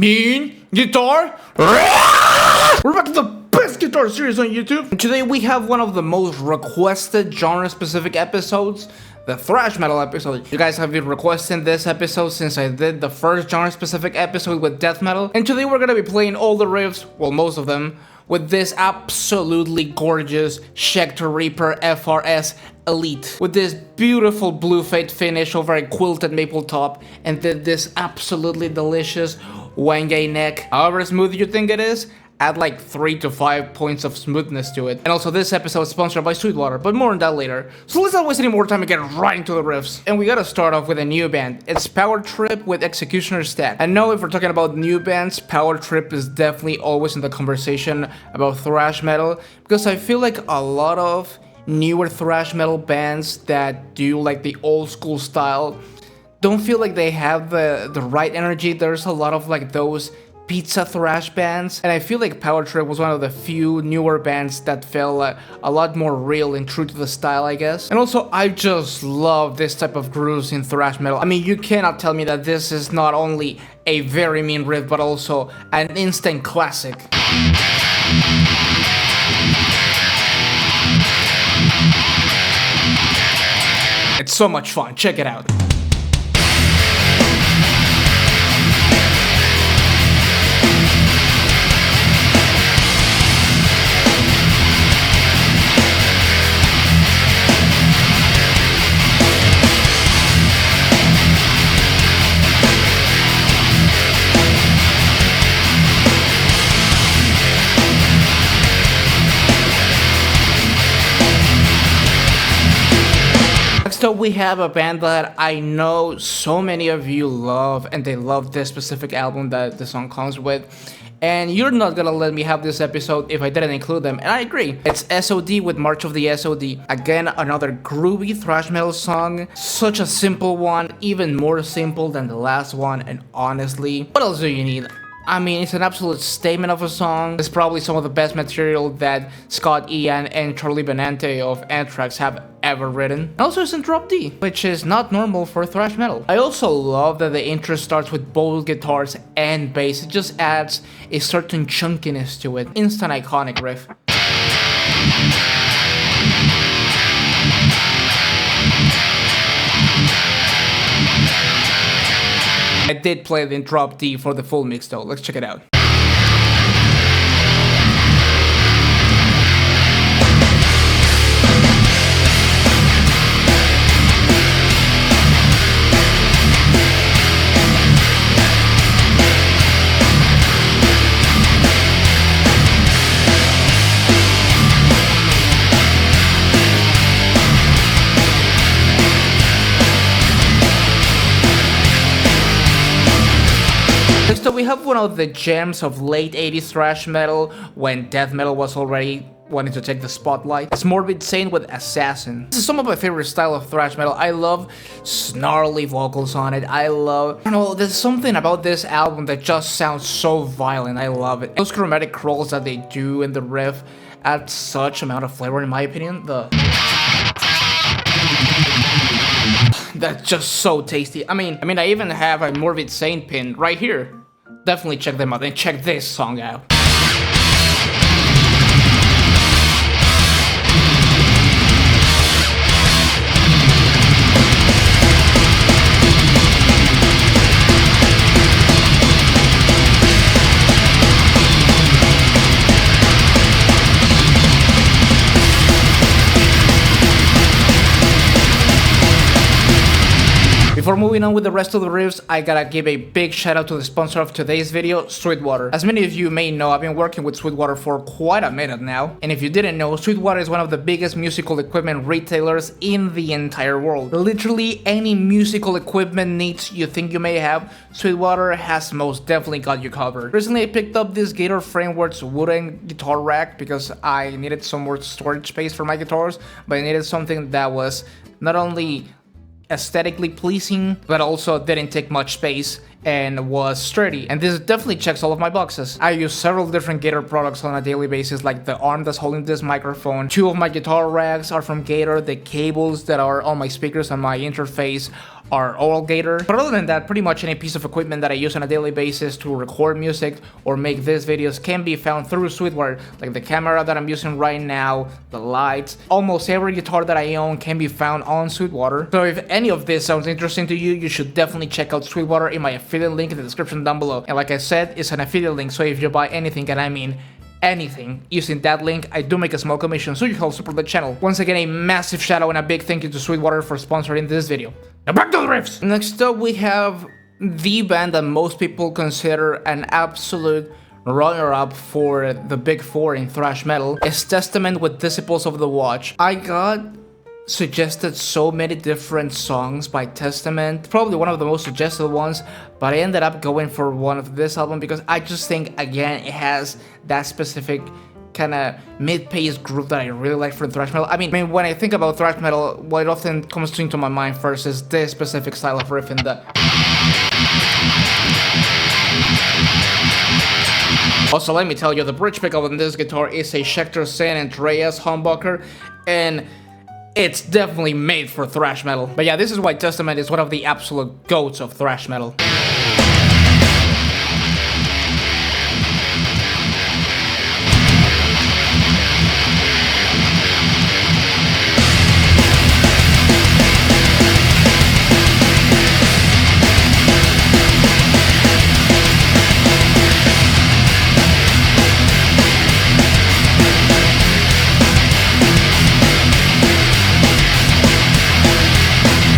mean guitar. We're back to the best guitar series on YouTube. And today we have one of the most requested genre-specific episodes, the thrash metal episode. You guys have been requesting this episode since I did the first genre-specific episode with death metal. And today we're gonna be playing all the riffs, well, most of them, with this absolutely gorgeous Schecter Reaper FRS Elite. With this beautiful blue fade finish over a quilted maple top, and then this absolutely delicious Wenge neck. However smooth you think it is, add like 3 to 5 points of smoothness to it. And also this episode is sponsored by Sweetwater, but more on that later. So let's not waste any more time and get right into the riffs. And we gotta start off with a new band. It's Power Trip with Executioner Stack. I know if we're talking about new bands, Power Trip is definitely always in the conversation about thrash metal, because I feel like a lot of newer thrash metal bands that do like the old school style don't feel like they have the right energy. There's a lot of like those pizza thrash bands, and I feel like Power Trip was one of the few newer bands that felt a lot more real and true to the style, I guess. And also, I just love this type of grooves in thrash metal. I mean, you cannot tell me that this is not only a very mean riff, but also an instant classic. It's so much fun, check it out. Next up, we have a band that I know so many of you love, and they love this specific album that the song comes with. And you're not gonna let me have this episode if I didn't include them, and I agree. It's S.O.D with March of the S.O.D. Again, another groovy thrash metal song. Such a simple one, even more simple than the last one, and honestly, what else do you need? I mean, it's an absolute statement of a song. It's probably some of the best material that Scott Ian and Charlie Benante of Anthrax have ever written. And also it's in drop D, which is not normal for thrash metal. I also love that the intro starts with both guitars and bass. It just adds a certain chunkiness to it. Instant iconic riff. I did play it in drop D for the full mix though. Let's check it out. So we have one of the gems of late 80s thrash metal when death metal was already wanting to take the spotlight. It's Morbid Saint with Assassin. This is some of my favorite style of thrash metal. I love snarly vocals on it. I don't know, there's something about this album that just sounds so violent. I love it. Those chromatic crawls that they do in the riff add such amount of flavor in my opinion. That's just so tasty. I mean, I even have a Morbid Saint pin right here. Definitely check them out and check this song out. Before moving on with the rest of the riffs, I gotta give a big shout out to the sponsor of today's video, Sweetwater. As many of you may know, I've been working with Sweetwater for quite a minute now. And if you didn't know, Sweetwater is one of the biggest musical equipment retailers in the entire world. Literally any musical equipment needs you think you may have, Sweetwater has most definitely got you covered. Recently I picked up this Gator Frameworks wooden guitar rack because I needed some more storage space for my guitars, but I needed something that was not only aesthetically pleasing, but also didn't take much space and was sturdy, and this definitely checks all of my boxes. I use several different Kreator products on a daily basis, like the arm that's holding this microphone. 2 of my guitar racks are from Kreator. The cables that are on my speakers and my interface are all Kreator. But other than that, pretty much any piece of equipment that I use on a daily basis to record music or make these videos can be found through Sweetwater, like the camera that I'm using right now, the lights. Almost every guitar that I own can be found on Sweetwater. So if any of this sounds interesting to you, you should definitely check out Sweetwater in my affiliate link in the description down below. And like I said, it's an affiliate link, so if you buy anything, and I mean anything using that link, I do make a small commission, so you help support the channel. Once again, a massive shout out and a big thank you to Sweetwater for sponsoring this video. Now back to the riffs! Next up, we have the band that most people consider an absolute runner-up for the big four in thrash metal. It's Testament with Disciples of the Watch. I got suggested so many different songs by Testament, probably one of the most suggested ones, but I ended up going for one of this album because I just think, again, it has that specific kind of mid-paced groove that I really like for thrash metal. I mean, when I think about thrash metal, what often comes into my mind first is this specific style of riff in the... Also, let me tell you, the bridge pickup on this guitar is a Schecter San Andreas humbucker, and it's definitely made for thrash metal. But yeah, this is why Testament is one of the absolute goats of thrash metal.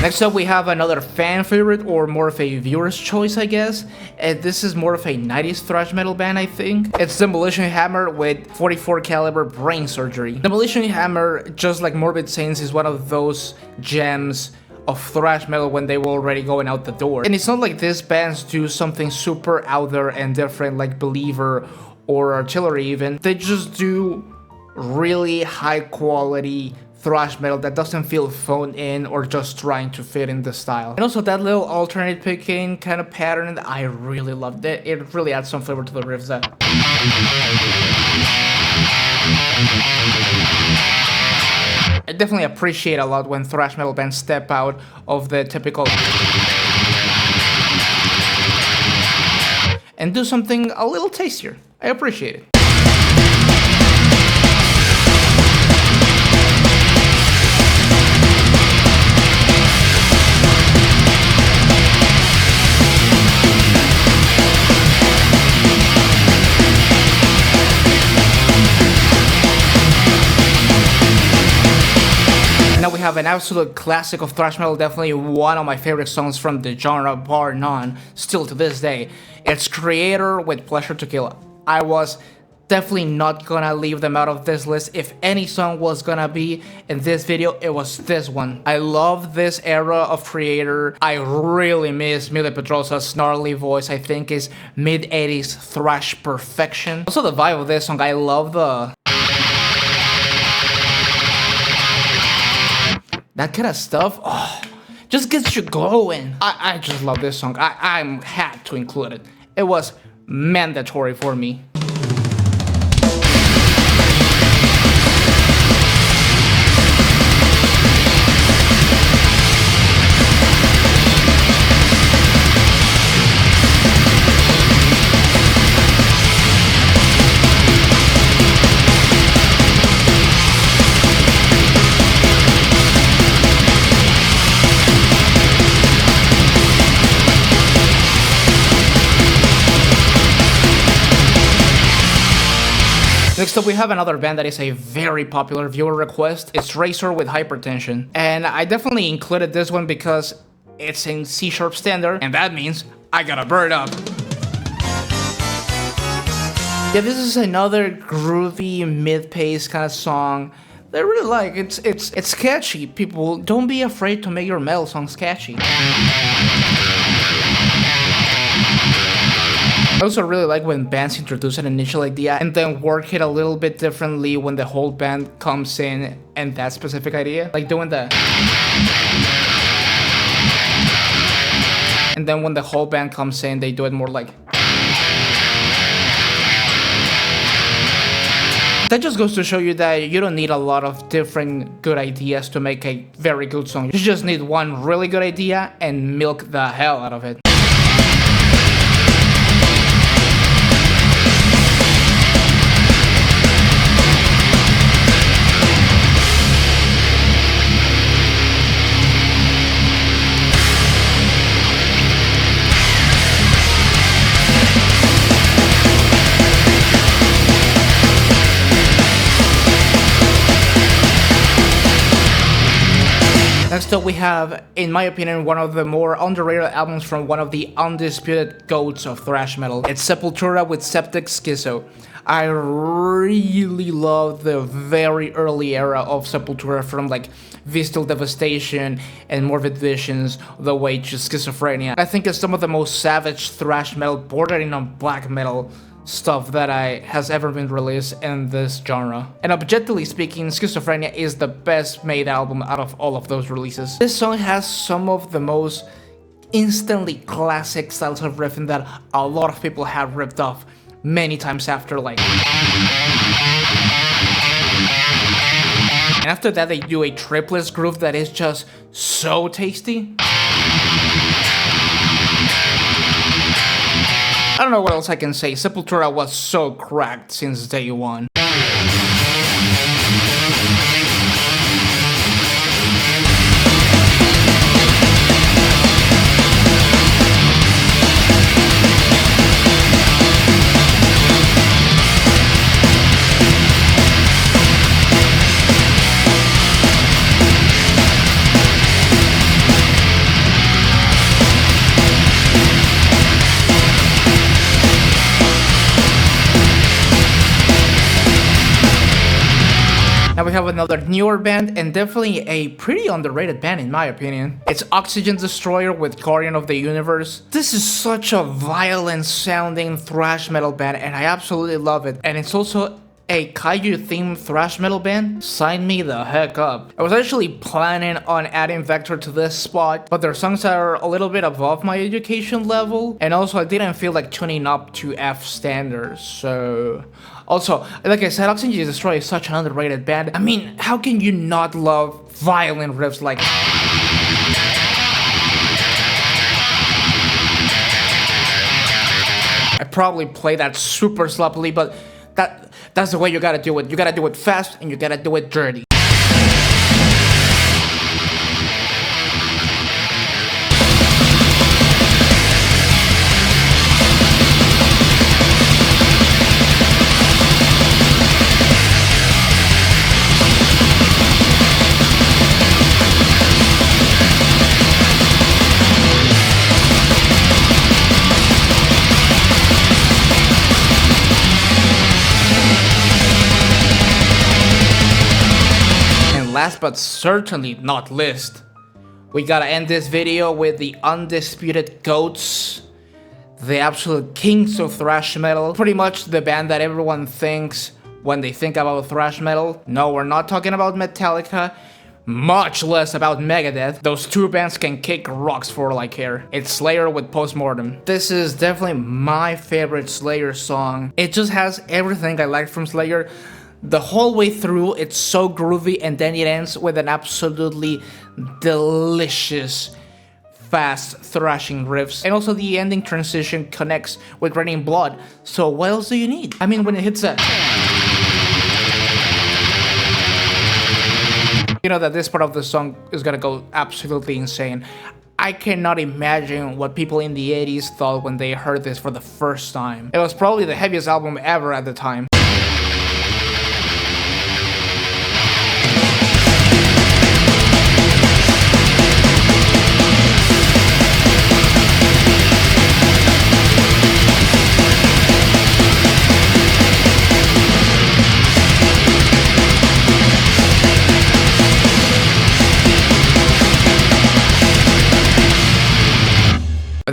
Next up, we have another fan favorite, or more of a viewer's choice, I guess. And this is more of a 90s thrash metal band, I think. It's Demolition Hammer with 44 caliber Brain Surgery. Demolition Hammer, just like Morbid Saint, is one of those gems of thrash metal when they were already going out the door. And it's not like these bands do something super out there and different like Believer or Artillery even. They just do really high quality thrash metal that doesn't feel phoned in or just trying to fit in the style. And also that little alternate picking kind of pattern, I really loved it. It really adds some flavor to the riffs. I definitely appreciate a lot when thrash metal bands step out of the typical and do something a little tastier. I appreciate it. Now we have an absolute classic of thrash metal, definitely one of my favorite songs from the genre, bar none, still to this day. It's Kreator with Pleasure to Kill. I was definitely not gonna leave them out of this list. If any song was gonna be in this video, it was this one. I love this era of Kreator. I really miss Mille Pedrosa's snarly voice. I think is mid-80s thrash perfection. Also the vibe of this song, I love that kind of stuff, just gets you going. I just love this song. I had to include it. It was mandatory for me. Next up, we have another band that is a very popular viewer request. It's Razor with Hypertension. And I definitely included this one because it's in C-sharp standard, and that means I gotta burn up. Yeah, this is another groovy, mid-paced kind of song that I really like. It's catchy. People, don't be afraid to make your metal songs catchy. I also really like when bands introduce an initial idea and then work it a little bit differently when the whole band comes in and that specific idea. Like doing the... And then when the whole band comes in, they do it more like... That just goes to show you that you don't need a lot of different good ideas to make a very good song. You just need one really good idea and milk the hell out of it. Next up we have, in my opinion, one of the more underrated albums from one of the undisputed goats of thrash metal. It's Sepultura with Septic Schizo. I really love the very early era of Sepultura, from like Visceral Devastation and Morbid Visions the way to Schizophrenia. I think it's some of the most savage thrash metal, bordering on black metal stuff that has ever been released in this genre. And objectively speaking, Schizophrenia is the best made album out of all of those releases. This song has some of the most instantly classic styles of riffing that a lot of people have ripped off many times after, like... And after that they do a triplets groove that is just so tasty. I don't know what else I can say. Sepultura was so cracked since day one. Now we have another newer band, and definitely a pretty underrated band in my opinion. It's Oxygen Destroyer with Guardian of the Universe. This is such a violent sounding thrash metal band, and I absolutely love it. And it's also a kaiju themed thrash metal band. Sign me the heck up. I was actually planning on adding Vector to this spot, but their songs are a little bit above my education level, and also I didn't feel like tuning up to F standards, so... Also, like I said, Oxygen Destroyer is such an underrated band. I mean, how can you not love violent riffs like... I probably play that super sloppily, but that's the way you gotta do it. You gotta do it fast, and you gotta do it dirty. Last but certainly not least, we gotta end this video with the undisputed goats, the absolute kings of thrash metal. Pretty much the band that everyone thinks when they think about thrash metal. No, we're not talking about Metallica, much less about Megadeth. Those two bands can kick rocks for all I care. It's Slayer with Postmortem. This is definitely my favorite Slayer song. It just has everything I like from Slayer. The whole way through, it's so groovy, and then it ends with an absolutely delicious, fast, thrashing riffs. And also the ending transition connects with Raining Blood, so what else do you need? I mean, when it hits that... You know that this part of the song is gonna go absolutely insane. I cannot imagine what people in the 80s thought when they heard this for the first time. It was probably the heaviest album ever at the time.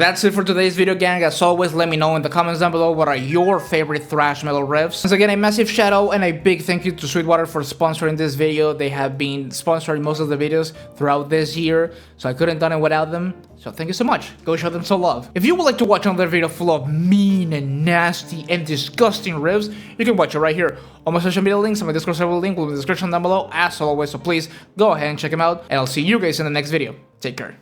But that's it for today's video, gang. As always, let me know in the comments down below what are your favorite thrash metal riffs. Once again, a massive shout out and a big thank you to Sweetwater for sponsoring this video. They have been sponsoring most of the videos throughout this year, so I couldn't have done it without them. So thank you so much. Go show them some love. If you would like to watch another video full of mean and nasty and disgusting riffs, you can watch it right here. All my social media links and my Discord server link will be in the description down below as always, so please go ahead and check them out, and I'll see you guys in the next video. Take care.